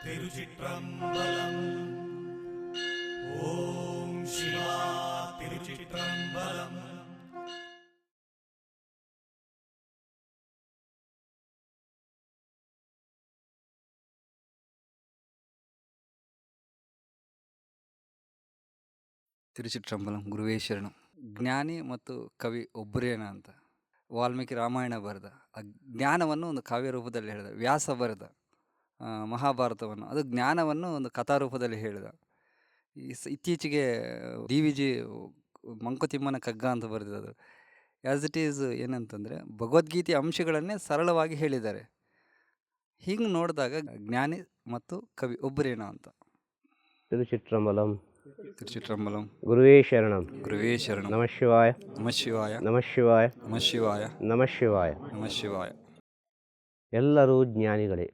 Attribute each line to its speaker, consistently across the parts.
Speaker 1: திருச்சிற்றம்பலம். ஓம் சிவா திருச்சிற்றம்பலம்.
Speaker 2: ತಿರುಚಿಟ್ರಂಬಲಂ ಗುರುವೇ ಶರಣಂ. ಜ್ಞಾನಿ ಮತ್ತು ಕವಿ ಒಬ್ಬರೇನ ಅಂತ ವಾಲ್ಮೀಕಿ ರಾಮಾಯಣ ಬರೆದ, ಆ ಜ್ಞಾನವನ್ನು ಒಂದು ಕಾವ್ಯ ರೂಪದಲ್ಲಿ ಹೇಳಿದ. ವ್ಯಾಸ ಬರೆದ ಮಹಾಭಾರತವನ್ನು, ಅದು ಜ್ಞಾನವನ್ನು ಒಂದು ಕಥಾರೂಪದಲ್ಲಿ ಹೇಳಿದ. ಇತ್ತೀಚೆಗೆ DVG ಮಂಕುತಿಮ್ಮನ ಕಗ್ಗ ಅಂತ ಬರೆದಿದ್ದು. ಆ್ಯಸ್ ಇಟ್ ಈಸ್ ಏನಂತಂದರೆ ಭಗವದ್ಗೀತೆಯ ಅಂಶಗಳನ್ನೇ ಸರಳವಾಗಿ ಹೇಳಿದ್ದಾರೆ. ಹಿಂಗೆ ನೋಡಿದಾಗ ಜ್ಞಾನಿ ಮತ್ತು ಕವಿ ಒಬ್ಬರೇನ ಅಂತ.
Speaker 3: ತಿರುಚಿಟ್ರಂಬಲಂ.
Speaker 2: ತಿರುಚಿಟ್ರಂಬಲಂ.
Speaker 3: ಗುರುವೇ ಶರಣಂ.
Speaker 2: ಗುರುವೇ ಶರಣಂ.
Speaker 3: ನಮಃ ಶಿವಾಯ.
Speaker 2: ನಮಃ ಶಿವಾಯ.
Speaker 3: ನಮಃ ಶಿವಾಯ.
Speaker 2: ನಮಃ ಶಿವಾಯ.
Speaker 3: ನಮಃ ಶಿವಾಯ.
Speaker 2: ನಮಃ ಶಿವಾಯ.
Speaker 3: ಎಲ್ಲರೂ ಜ್ಞಾನಿಗಳೇ.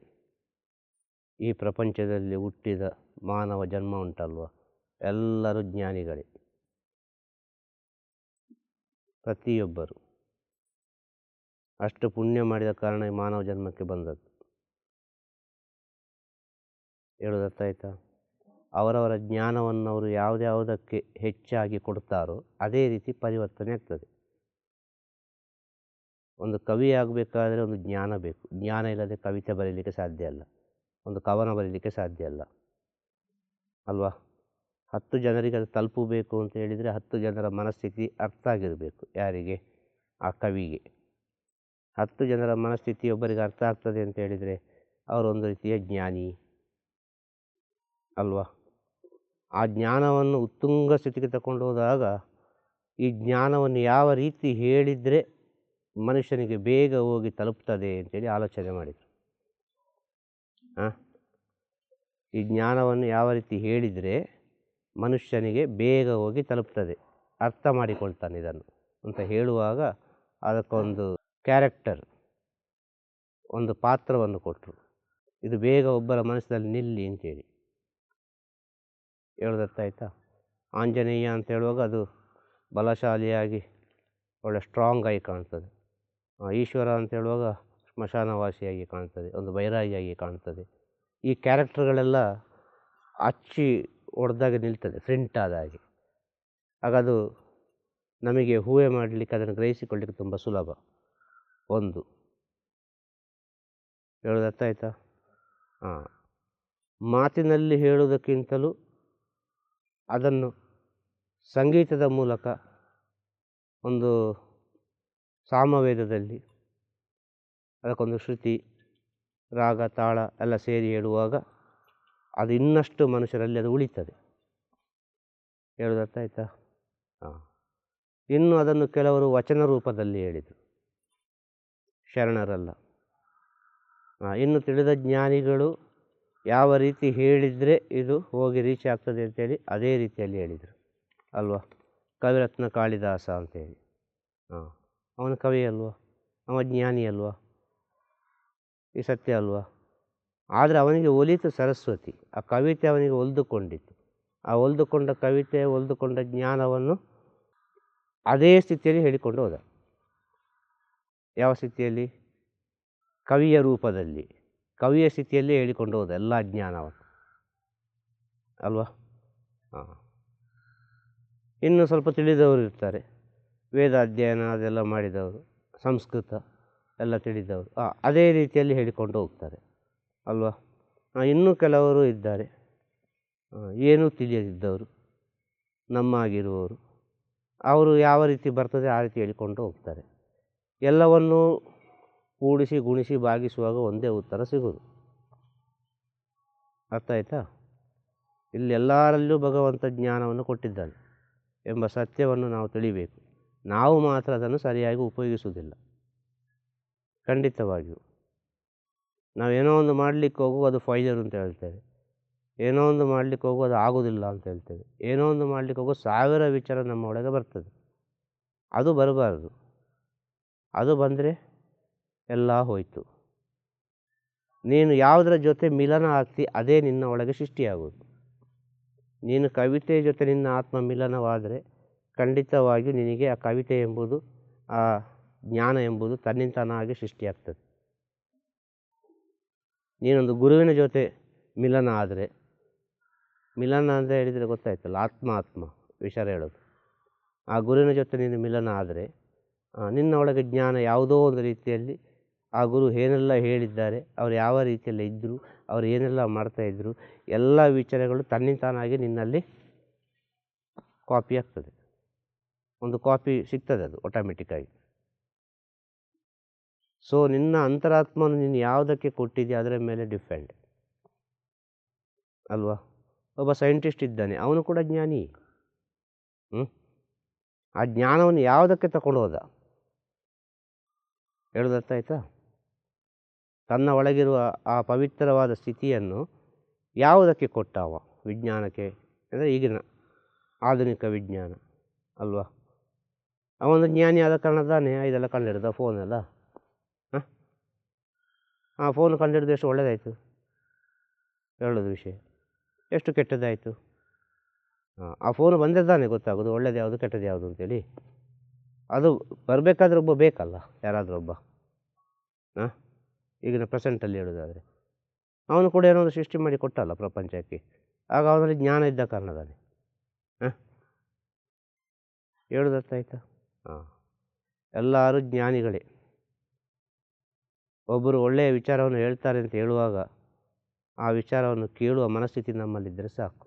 Speaker 3: ಈ ಪ್ರಪಂಚದಲ್ಲಿ ಹುಟ್ಟಿದ ಮಾನವ ಜನ್ಮ ಉಂಟಲ್ವ, ಎಲ್ಲರೂ ಜ್ಞಾನಿಗಳೇ. ಪ್ರತಿಯೊಬ್ಬರು ಅಷ್ಟು ಪುಣ್ಯ ಮಾಡಿದ ಕಾರಣ ಈ ಮಾನವ ಜನ್ಮಕ್ಕೆ ಬಂದದ್ದು. ಹೇಳೋದರ್ಥ ಆಯ್ತಾ? ಅವರವರ ಜ್ಞಾನವನ್ನು ಅವರು ಯಾವುದ್ಯಾವುದಕ್ಕೆ ಹೆಚ್ಚಾಗಿ ಕೊಡ್ತಾರೋ ಅದೇ ರೀತಿ ಪರಿವರ್ತನೆ ಆಗ್ತದೆ. ಒಂದು ಕವಿ ಆಗಬೇಕಾದ್ರೆ ಒಂದು ಜ್ಞಾನ ಬೇಕು. ಜ್ಞಾನ ಇಲ್ಲದೆ ಕವಿತೆ ಬರೀಲಿಕ್ಕೆ ಸಾಧ್ಯ ಅಲ್ಲ, ಒಂದು ಕವನ ಬರೀಲಿಕ್ಕೆ ಸಾಧ್ಯ ಅಲ್ಲ ಅಲ್ವಾ? 10 ಜನರಿಗೆ ಅದು ತಲುಪಬೇಕು ಅಂತ ಹೇಳಿದರೆ 10 ಜನರ ಮನಸ್ಥಿತಿ ಅರ್ಥ ಆಗಿರಬೇಕು. ಯಾರಿಗೆ? ಆ ಕವಿಗೆ. 10 ಜನರ ಮನಸ್ಥಿತಿ ಒಬ್ಬರಿಗೆ ಅರ್ಥ ಆಗ್ತದೆ ಅಂತ ಹೇಳಿದರೆ ಅವರೊಂದು ರೀತಿಯ ಜ್ಞಾನಿ ಅಲ್ವಾ? ಆ ಜ್ಞಾನವನ್ನು ಉತ್ತುಂಗ ಸ್ಥಿತಿಗೆ ತಗೊಂಡು ಹೋದಾಗ ಈ ಜ್ಞಾನವನ್ನು ಯಾವ ರೀತಿ ಹೇಳಿದರೆ ಮನುಷ್ಯನಿಗೆ ಬೇಗ ಹೋಗಿ ತಲುಪ್ತದೆ ಅಂತೇಳಿ ಆಲೋಚನೆ ಮಾಡಿದರು. ಈ ಜ್ಞಾನವನ್ನು ಯಾವ ರೀತಿ ಹೇಳಿದರೆ ಮನುಷ್ಯನಿಗೆ ಬೇಗ ಹೋಗಿ ತಲುಪ್ತದೆ, ಅರ್ಥ ಮಾಡಿಕೊಳ್ತಾನೆ ಇದನ್ನು ಅಂತ ಹೇಳುವಾಗ ಅದಕ್ಕೊಂದು ಕ್ಯಾರೆಕ್ಟರ್, ಒಂದು ಪಾತ್ರವನ್ನು ಕೊಟ್ಟರು. ಇದು ಬೇಗ ಒಬ್ಬರ ಮನಸ್ಸಿನಲ್ಲಿ ನಿಲ್ಲಿ ಅಂತೇಳಿ. ಹೇಳೋದರ್ಥ ಆಯ್ತಾ? ಆಂಜನೇಯ ಅಂತ ಹೇಳುವಾಗ ಅದು ಬಲಶಾಲಿಯಾಗಿ ಒಳ್ಳೆ ಸ್ಟ್ರಾಂಗ್ ಆಗಿ ಕಾಣ್ತದೆ. ಈಶ್ವರ ಅಂತ ಹೇಳುವಾಗ ಸ್ಮಶಾನವಾಸಿಯಾಗಿ ಕಾಣ್ತದೆ, ಒಂದು ಬೈರಾಗಿಯಾಗಿ ಕಾಣ್ತದೆ. ಈ ಕ್ಯಾರೆಕ್ಟರ್ಗಳೆಲ್ಲ ಅಚ್ಚಿ ಹೊಡೆದಾಗ ನಿಲ್ತದೆ, ಪ್ರಿಂಟ್ ಆದ ಹಾಗೆ. ಆಗ ಅದು ನಮಗೆ ಹೂವೆ ಮಾಡಲಿಕ್ಕೆ, ಅದನ್ನು ಗ್ರಹಿಸಿಕೊಳ್ಳಲಿಕ್ಕೆ ತುಂಬ ಸುಲಭ. ಒಂದು ಹೇಳೋದರ್ಥ ಆಯ್ತಾ? ಮಾತಿನಲ್ಲಿ ಹೇಳುವುದಕ್ಕಿಂತಲೂ ಅದನ್ನು ಸಂಗೀತದ ಮೂಲಕ, ಒಂದು ಸಾಮವೇದದಲ್ಲಿ ಅದಕ್ಕೊಂದು ಶ್ರುತಿ, ರಾಗ, ತಾಳ ಎಲ್ಲ ಸೇರಿ ಹೇಳುವಾಗ ಅದು ಇನ್ನಷ್ಟು ಮನುಷ್ಯರಲ್ಲಿ ಅದು ಉಳಿತದೆ. ಹೇಳೋದರ್ಥ ಆಯ್ತಾ? ಇನ್ನು ಅದನ್ನು ಕೆಲವರು ವಚನ ರೂಪದಲ್ಲಿ ಹೇಳಿದರು, ಶರಣರಲ್ಲ. ಇನ್ನು ತಿಳಿದ ಜ್ಞಾನಿಗಳು ಯಾವ ರೀತಿ ಹೇಳಿದರೆ ಇದು ಹೋಗಿ ರೀಚ್ ಆಗ್ತದೆ ಅಂತೇಳಿ ಅದೇ ರೀತಿಯಲ್ಲಿ ಹೇಳಿದರು ಅಲ್ವಾ? ಕವಿರತ್ನ ಕಾಳಿದಾಸ ಅಂತೇಳಿ. ಅವನ ಕವಿ ಅಲ್ವಾ? ಅವ ಜ್ಞಾನಿ ಅಲ್ವಾ? ಈ ಸತ್ಯ ಅಲ್ವಾ? ಆದರೆ ಅವನಿಗೆ ಒಲಿತು ಸರಸ್ವತಿ. ಆ ಕವಿತೆ ಅವನಿಗೆ ಒಲಿದುಕೊಂಡಿತ್ತು. ಆ ಒಲಿದುಕೊಂಡ ಕವಿತೆ, ಒಲಿದುಕೊಂಡ ಜ್ಞಾನವನ್ನು ಅದೇ ಸ್ಥಿತಿಯಲ್ಲಿ ಹೇಳಿಕೊಂಡು ಹೋದ. ಯಾವ ಸ್ಥಿತಿಯಲ್ಲಿ? ಕವಿಯ ರೂಪದಲ್ಲಿ, ಕವಿಯ ಸ್ಥಿತಿಯಲ್ಲೇ ಹೇಳಿಕೊಂಡು ಹೋದ ಎಲ್ಲ ಜ್ಞಾನವನ್ನು ಅಲ್ವಾ? ಇನ್ನು ಸ್ವಲ್ಪ ತಿಳಿದವರು ಇರ್ತಾರೆ, ವೇದ ಅಧ್ಯಯನ ಅದೆಲ್ಲ ಮಾಡಿದವರು, ಸಂಸ್ಕೃತ ಎಲ್ಲ ತಿಳಿದವರು, ಅದೇ ರೀತಿಯಲ್ಲಿ ಹೇಳಿಕೊಂಡು ಹೋಗ್ತಾರೆ ಅಲ್ವಾ? ಇನ್ನೂ ಕೆಲವರು ಇದ್ದಾರೆ, ಏನೂ ತಿಳಿಯದಿದ್ದವರು, ನಮ್ಮಾಗಿರುವವರು. ಅವರು ಯಾವ ರೀತಿ ಬರ್ತದೆ ಆ ರೀತಿ ಹೇಳಿಕೊಂಡು ಹೋಗ್ತಾರೆ. ಎಲ್ಲವನ್ನೂ ಕೂಡಿಸಿ ಗುಣಿಸಿ ಭಾಗಿಸುವಾಗ ಒಂದೇ ಉತ್ತರ ಸಿಗೋದು. ಅರ್ಥ ಆಯ್ತಾ? ಇಲ್ಲಿ ಎಲ್ಲರಲ್ಲೂ ಭಗವಂತ ಜ್ಞಾನವನ್ನು ಕೊಟ್ಟಿದ್ದಾನೆ ಎಂಬ ಸತ್ಯವನ್ನು ನಾವು ತಿಳಿಬೇಕು. ನಾವು ಮಾತ್ರ ಅದನ್ನು ಸರಿಯಾಗಿ ಉಪಯೋಗಿಸುವುದಿಲ್ಲ. ಖಂಡಿತವಾಗಿಯೂ ನಾವೇನೋ ಒಂದು ಮಾಡಲಿಕ್ಕೆ ಹೋಗುವ ಅದು ಫೈಲರ್ ಅಂತ ಹೇಳ್ತೇವೆ, ಏನೋ ಒಂದು ಮಾಡಲಿಕ್ಕೆ ಹೋಗುವ ಅದು ಆಗೋದಿಲ್ಲ ಅಂತ ಹೇಳ್ತೇವೆ, ಏನೋ ಒಂದು ಮಾಡಲಿಕ್ಕೆ ಹೋಗೋ 1000 ವಿಚಾರ ನಮ್ಮ ಒಳಗೆ ಬರ್ತದೆ. ಅದು ಬರಬಾರ್ದು. ಅದು ಬಂದರೆ ಎಲ್ಲ ಹೋಯಿತು. ನೀನು ಯಾವುದರ ಜೊತೆ ಮಿಲನ ಆಗ್ತಿ ಅದೇ ನಿನ್ನ ಒಳಗೆ ಸೃಷ್ಟಿಯಾಗೋದು. ನೀನು ಕವಿತೆ ಜೊತೆ ನಿನ್ನ ಆತ್ಮ ಮಿಲನವಾದರೆ ಖಂಡಿತವಾಗಿಯೂ ನಿನಗೆ ಆ ಕವಿತೆ ಎಂಬುದು, ಆ ಜ್ಞಾನ ಎಂಬುದು ತನ್ನಿಂತಾನಾಗಿ ಸೃಷ್ಟಿಯಾಗ್ತದೆ. ನೀನೊಂದು ಗುರುವಿನ ಜೊತೆ ಮಿಲನ ಆದರೆ, ಮಿಲನ ಅಂತ ಹೇಳಿದರೆ ಗೊತ್ತಾಯ್ತಲ್ಲ, ಆತ್ಮ ವಿಚಾರ ಹೇಳೋದು. ಆ ಗುರುವಿನ ಜೊತೆ ನೀನು ಮಿಲನ ಆದರೆ ನಿನ್ನ ಒಳಗೆ ಜ್ಞಾನ ಯಾವುದೋ ಒಂದು ರೀತಿಯಲ್ಲಿ ಆ ಗುರು ಏನೆಲ್ಲ ಹೇಳಿದ್ದಾರೆ, ಅವರು ಯಾವ ರೀತಿಯಲ್ಲಿ ಇದ್ದರು, ಅವರು ಏನೆಲ್ಲ ಮಾಡ್ತಾಯಿದ್ರು, ಎಲ್ಲ ವಿಚಾರಗಳು ತನ್ನಿಂತಾನಾಗಿ ನಿನ್ನಲ್ಲಿ ಕಾಪಿ ಆಗ್ತದೆ. ಒಂದು ಕಾಪಿ ಸಿಗ್ತದೆ, ಅದು ಆಟೋಮೆಟಿಕ್ಕಾಗಿ. ಸೊ ನಿನ್ನ ಅಂತರಾತ್ಮವನ್ನು ನೀನು ಯಾವುದಕ್ಕೆ ಕೊಟ್ಟಿದೆಯಾ ಅದರ ಮೇಲೆ ಡಿಪೆಂಡ್ ಅಲ್ವಾ. ಒಬ್ಬ ಸೈಂಟಿಸ್ಟ್ ಇದ್ದಾನೆ, ಅವನು ಕೂಡ ಜ್ಞಾನಿ. ಆ ಜ್ಞಾನವನ್ನು ಯಾವುದಕ್ಕೆ ತಗೊಂಡು ಹೋದ ಹೇಳೋದರ್ಥ ಆಯ್ತಾ? ತನ್ನ ಒಳಗಿರುವ ಆ ಪವಿತ್ರವಾದ ಸ್ಥಿತಿಯನ್ನು ಯಾವುದಕ್ಕೆ ಕೊಟ್ಟಾವ? ವಿಜ್ಞಾನಕ್ಕೆ, ಅಂದರೆ ಈಗಿನ ಆಧುನಿಕ ವಿಜ್ಞಾನ ಅಲ್ವಾ. ಅವನು ಜ್ಞಾನಿ ಆದ ಕಾರಣದಾನೆ ಇದೆಲ್ಲ ಕಂಡುಹಿಡಿದ, ಫೋನೆಲ್ಲ. ಆ ಫೋನ್ ಕಂಡುಹಿಡಿದು ಎಷ್ಟು ಒಳ್ಳೆಯದಾಯಿತು ಹೇಳೋದು ವಿಷಯ, ಎಷ್ಟು ಕೆಟ್ಟದ್ದಾಯಿತು. ಆ ಫೋನು ಬಂದಿದ್ದಾನೆ ಗೊತ್ತಾಗೋದು ಒಳ್ಳೇದು ಯಾವುದು ಕೆಟ್ಟದ್ದು ಯಾವುದು ಅಂತೇಳಿ. ಅದು ಬರಬೇಕಾದ್ರೆ ಒಬ್ಬ ಬೇಕಲ್ಲ, ಯಾರಾದರೂ ಒಬ್ಬ. ಈಗಿನ ಪ್ರೆಸೆಂಟಲ್ಲಿ ಹೇಳೋದಾದರೆ ಅವನು ಕೂಡ ಏನೋ ಒಂದು ಸೃಷ್ಟಿ ಮಾಡಿ ಕೊಟ್ಟಲ್ಲ ಪ್ರಪಂಚಕ್ಕೆ, ಆಗ ಅವನಲ್ಲಿ ಜ್ಞಾನ ಇದ್ದ ಕಾರಣದಾನೆ. ಹೇಳೋದರ್ಥ ಆಯ್ತಾ? ಎಲ್ಲರೂ ಜ್ಞಾನಿಗಳೇ. ಒಬ್ಬರು ಒಳ್ಳೆಯ ವಿಚಾರವನ್ನು ಹೇಳ್ತಾರೆ ಅಂತ ಹೇಳುವಾಗ ಆ ವಿಚಾರವನ್ನು ಕೇಳುವ ಮನಸ್ಥಿತಿ ನಮ್ಮಲ್ಲಿದ್ದರೆ ಸಾಕು.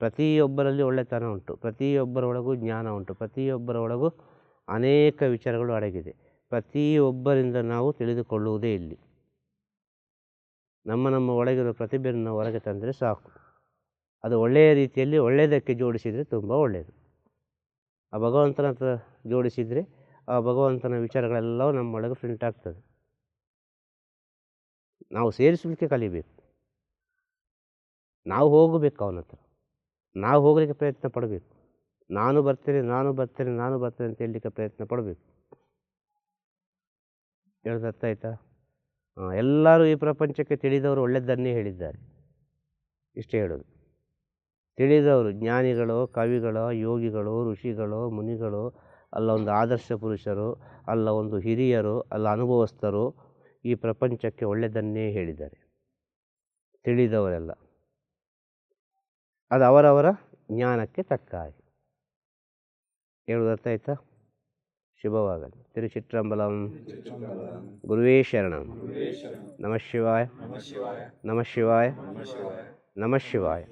Speaker 3: ಪ್ರತಿಯೊಬ್ಬರಲ್ಲಿ ಒಳ್ಳೆತನ ಉಂಟು, ಪ್ರತಿಯೊಬ್ಬರೊಳಗೂ ಜ್ಞಾನ ಉಂಟು, ಪ್ರತಿಯೊಬ್ಬರ ಒಳಗೂ ಅನೇಕ ವಿಚಾರಗಳು ಅಡಗಿದೆ. ಪ್ರತಿಯೊಬ್ಬರಿಂದ ನಾವು ತಿಳಿದುಕೊಳ್ಳುವುದೇ ಇಲ್ಲಿ. ನಮ್ಮ ಒಳಗಿರುವ ಪ್ರತಿಭೆಯನ್ನು ನಾವು ಹೊರಗೆ ತಂದರೆ ಸಾಕು. ಅದು ಒಳ್ಳೆಯ ರೀತಿಯಲ್ಲಿ ಒಳ್ಳೆಯದಕ್ಕೆ ಜೋಡಿಸಿದರೆ ತುಂಬ ಒಳ್ಳೆಯದು. ಆ ಭಗವಂತನ ಹತ್ರ ಜೋಡಿಸಿದರೆ ಆ ಭಗವಂತನ ವಿಚಾರಗಳೆಲ್ಲವೂ ನಮ್ಮೊಳಗೆ ಪ್ರಿಂಟ್ ಆಗ್ತದೆ. ನಾವು ಸೇರಿಸಲಿಕ್ಕೆ ಕಲಿಬೇಕು, ನಾವು ಹೋಗಬೇಕು ಅವನ ಹತ್ರ, ನಾವು ಹೋಗಲಿಕ್ಕೆ ಪ್ರಯತ್ನ ಪಡಬೇಕು. ನಾನು ಬರ್ತೇನೆ ಅಂತ ಹೇಳಲಿಕ್ಕೆ ಪ್ರಯತ್ನ ಪಡಬೇಕು. ಹೇಳೋದು ಅರ್ಥ ಆಯ್ತಾ? ಎಲ್ಲರೂ ಈ ಪ್ರಪಂಚಕ್ಕೆ ತಿಳಿದವರು ಒಳ್ಳೆಯದನ್ನೇ ಹೇಳಿದ್ದಾರೆ, ಇಷ್ಟೇ ಹೇಳೋದು. ತಿಳಿದವರು ಜ್ಞಾನಿಗಳು, ಕವಿಗಳು, ಯೋಗಿಗಳು, ಋಷಿಗಳು, ಮುನಿಗಳು, ಅಲ್ಲ ಒಂದು ಆದರ್ಶ ಪುರುಷರು, ಅಲ್ಲ ಒಂದು ಹಿರಿಯರು, ಅಲ್ಲ ಅನುಭವಸ್ಥರು ಈ ಪ್ರಪಂಚಕ್ಕೆ ಒಳ್ಳೆಯದನ್ನೇ ಹೇಳಿದ್ದಾರೆ, ತಿಳಿದವರೆಲ್ಲ. ಅದು ಅವರವರ ಜ್ಞಾನಕ್ಕೆ ತಕ್ಕ ಹಾಗೆ. ಹೇಳೋದು ಅರ್ಥ ಆಯ್ತಾ? ಶುಭವಾಗಲಿ. ತಿರುಚಿಟ್ರಂಬಲಂ. ಗುರುವೇ ಶರಣಂ. ನಮಃ ಶಿವಾಯ. ನಮಃ ಶಿವಾಯ. ನಮಃ ಶಿವಾಯ.